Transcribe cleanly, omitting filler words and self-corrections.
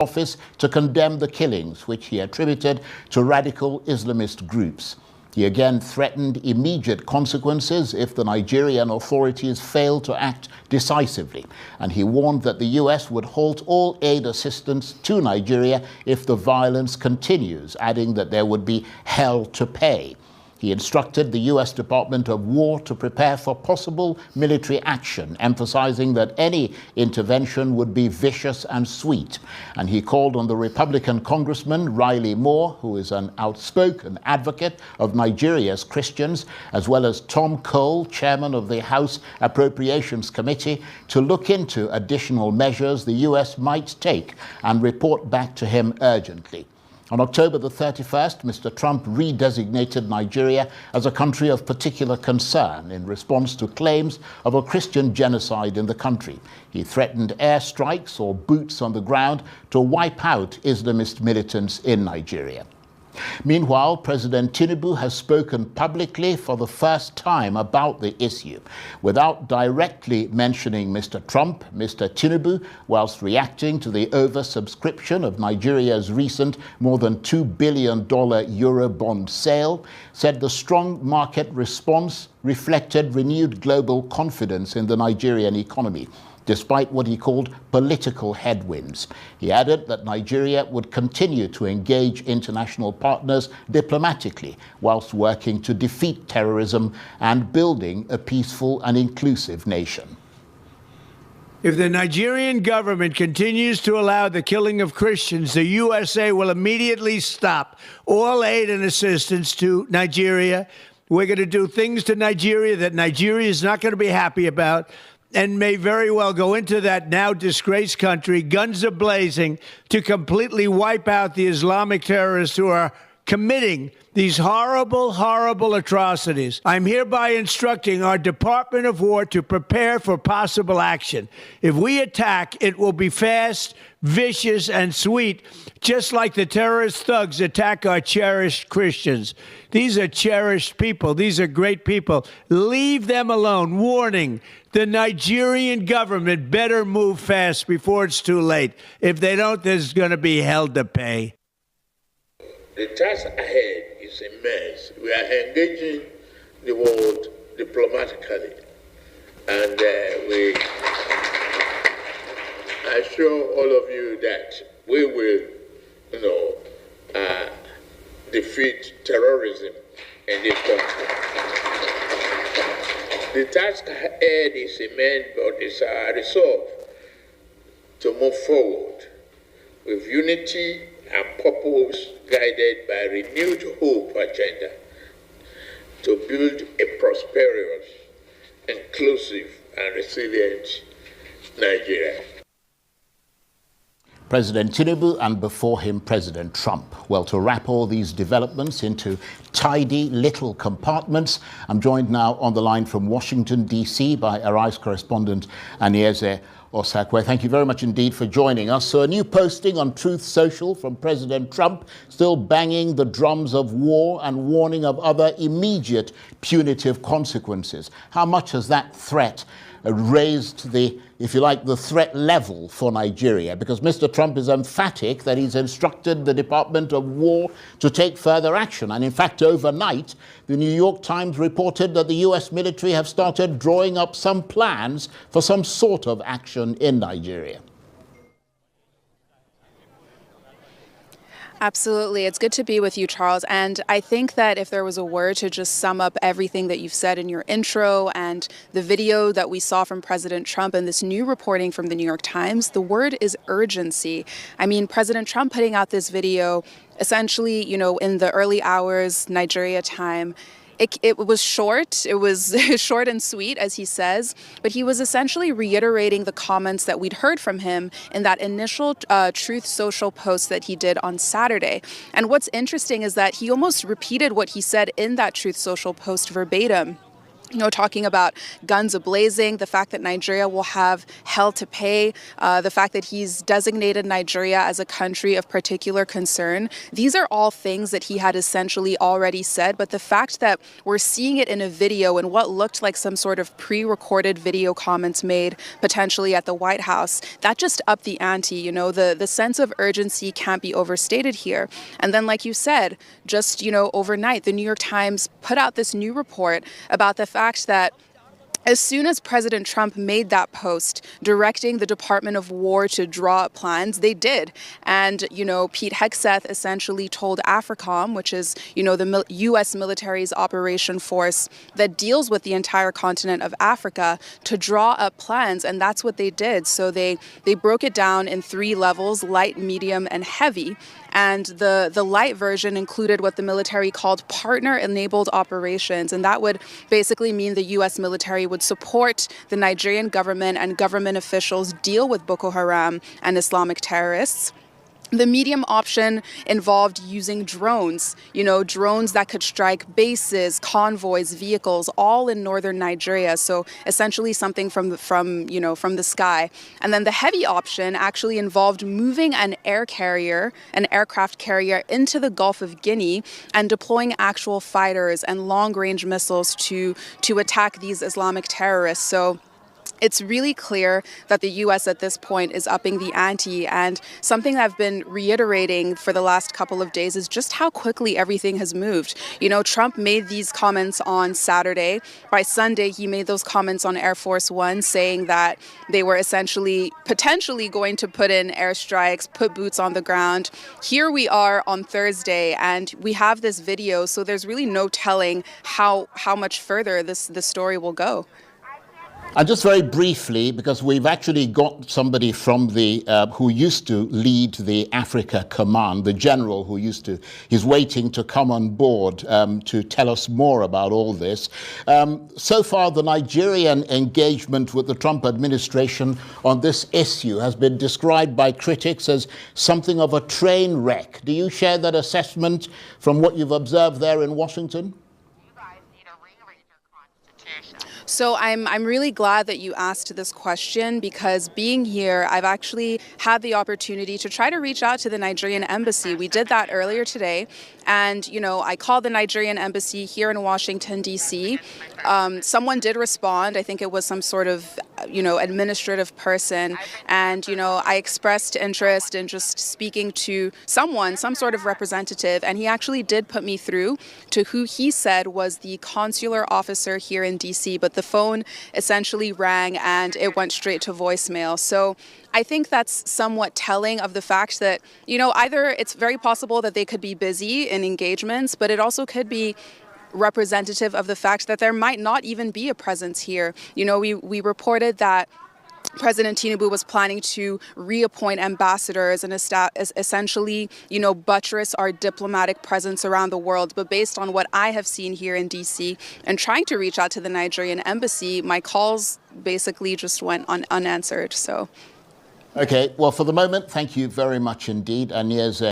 office to condemn the killings, which he attributed to radical Islamist groups. He again threatened immediate consequences if the Nigerian authorities failed to act decisively, and he warned that the US would halt all aid assistance to Nigeria if the violence continues, adding that there would be hell to pay. He instructed the US Department of War to prepare for possible military action, emphasizing that any intervention would be vicious and sweet. And he called on the Republican Congressman Riley Moore, who is an outspoken advocate of Nigeria's Christians, as well as Tom Cole, chairman of the House Appropriations Committee, to look into additional measures the US might take and report back to him urgently. On October the 31st, Mr. Trump redesignated Nigeria as a country of particular concern in response to claims of a Christian genocide in the country. He threatened airstrikes or boots on the ground to wipe out Islamist militants in Nigeria. Meanwhile, President Tinubu has spoken publicly for the first time about the issue. Without directly mentioning Mr. Trump, Mr. Tinubu, whilst reacting to the oversubscription of Nigeria's recent more than $2 billion Eurobond sale, said the strong market response reflected renewed global confidence in the Nigerian economy, despite what he called political headwinds. He added that Nigeria would continue to engage international partners diplomatically whilst working to defeat terrorism and building a peaceful and inclusive nation. If the Nigerian government continues to allow the killing of Christians, the USA will immediately stop all aid and assistance to Nigeria. We're going to do things to Nigeria that Nigeria is not going to be happy about, and may very well go into that now disgraced country, guns a-blazing, to completely wipe out the Islamic terrorists who are committing these horrible, horrible atrocities. I'm hereby instructing our Department of War to prepare for possible action. If we attack, it will be fast, vicious, and sweet, just like the terrorist thugs attack our cherished Christians. These are cherished people. These are great people. Leave them alone. Warning, the Nigerian government better move fast before it's too late. If they don't, there's going to be hell to pay. The task ahead is immense. We are engaging the world diplomatically, and we assure all of you that we will, defeat terrorism in this country. The task ahead is immense, but it's our resolve to move forward with unity and purpose, guided by renewed hope agenda to build a prosperous, inclusive, and resilient Nigeria. President Tinubu and before him President Trump. Well, to wrap all these developments into tidy little compartments, I'm joined now on the line from Washington, D.C. by Arise correspondent Anieze Osakwe. Thank you very much indeed for joining us. So a new posting on Truth Social from President Trump, still banging the drums of war and warning of other immediate punitive consequences. How much has that threat raised the, if you like, the threat level for Nigeria? Because Mr. Trump is emphatic that he's instructed the Department of War to take further action. And in fact, overnight, the New York Times reported that the US military have started drawing up some plans for some sort of action in Nigeria. Absolutely. It's good to be with you, Charles. And I think that if there was a word to just sum up everything that you've said in your intro and the video that we saw from President Trump and this new reporting from the New York Times, the word is urgency. I mean, President Trump putting out this video essentially, in the early hours, Nigeria time. It was short. It was short and sweet, as he says, but he was essentially reiterating the comments that we'd heard from him in that initial Truth Social post that he did on Saturday. And what's interesting is that he almost repeated what he said in that Truth Social post verbatim. talking about guns ablazing, the fact that Nigeria will have hell to pay, the fact that he's designated Nigeria as a country of particular concern. These are all things that he had essentially already said, but the fact that we're seeing it in a video and what looked like some sort of pre-recorded video comments made potentially at the White House, that just upped the ante. The sense of urgency can't be overstated here. And then, like you said, just, overnight, the New York Times put out this new report about the fact that as soon as President Trump made that post directing the Department of War to draw up plans, they did. And, Pete Hegseth essentially told AFRICOM, which is, the U.S. military's operation force that deals with the entire continent of Africa, to draw up plans. And that's what they did. So they broke it down in 3 levels: light, medium, and heavy. And the light version included what the military called partner-enabled operations. And that would basically mean the U.S. military would support the Nigerian government and government officials deal with Boko Haram and Islamic terrorists. The medium option involved using drones, drones that could strike bases, convoys, vehicles, all in northern Nigeria. So essentially something from the sky. And then the heavy option actually involved moving an aircraft carrier into the Gulf of Guinea and deploying actual fighters and long-range missiles to attack these Islamic terrorists. So it's really clear that the U.S. at this point is upping the ante, and something I've been reiterating for the last couple of days is just how quickly everything has moved. Trump made these comments on Saturday. By Sunday, he made those comments on Air Force One, saying that they were essentially potentially going to put in airstrikes, put boots on the ground. Here we are on Thursday, and we have this video, so there's really no telling how much further this story will go. And just very briefly, because we've actually got somebody from the who used to lead the Africa Command, the general he's waiting to come on board to tell us more about all this. So far, the Nigerian engagement with the Trump administration on this issue has been described by critics as something of a train wreck. Do you share that assessment from what you've observed there in Washington? So I'm really glad that you asked this question, because being here, I've actually had the opportunity to try to reach out to the Nigerian embassy. We did that earlier today. And, I called the Nigerian embassy here in Washington, D.C. Someone did respond. I think it was some sort of, administrative person. And, I expressed interest in just speaking to some sort of representative. And he actually did put me through to who he said was the consular officer here in D.C. But the phone essentially rang and it went straight to voicemail. So I think that's somewhat telling of the fact that, either it's very possible that they could be busy in engagements, but it also could be representative of the fact that there might not even be a presence here. We reported that President Tinubu was planning to reappoint ambassadors and essentially, buttress our diplomatic presence around the world. But based on what I have seen here in D.C. and trying to reach out to the Nigerian embassy, my calls basically just went unanswered. So. Okay, well, for the moment, thank you very much indeed, Anieze.